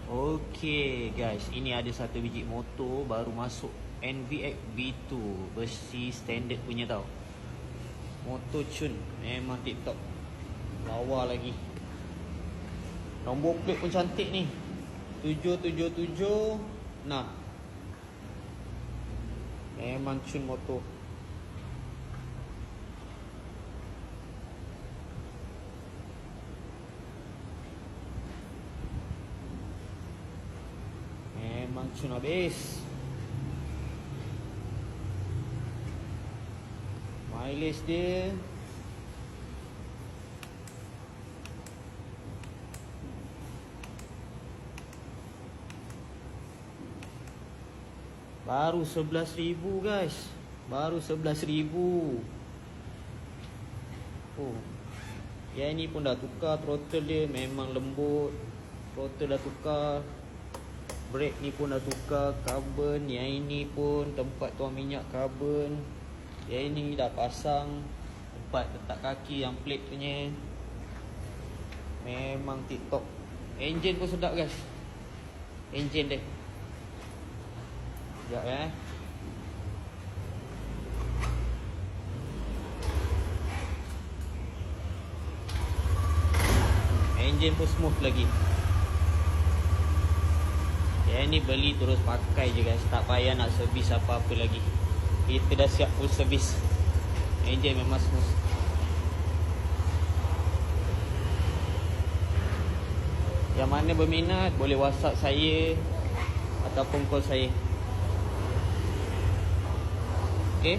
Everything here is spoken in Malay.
Okay guys, ini ada satu biji motor baru masuk, NVX V2 versi standard punya tau. Motor cun, memang TikTok. Lawa lagi. Nombor plate pun cantik ni, 777. Nah, memang cun motor. Memang cun habis. Mileage dia baru 11,000 guys. Baru 11,000. Oh, yang ni pun dah tukar throttle dia, memang lembut. Throttle dah tukar, brake ni pun dah tukar, carbon. Yang ini pun tempat tuang minyak carbon. Yang ini dah pasang tempat letak kaki yang plate punya. Memang TikTok. Enjin pun sedap guys. Enjin dia. Sekejap Enjin pun smooth lagi. Yang ni beli terus pakai je guys, tak payah nak servis apa-apa lagi. Kita dah siap full servis. Enjin memang smooth. Yang mana berminat boleh WhatsApp saya ataupun call saya. Okay.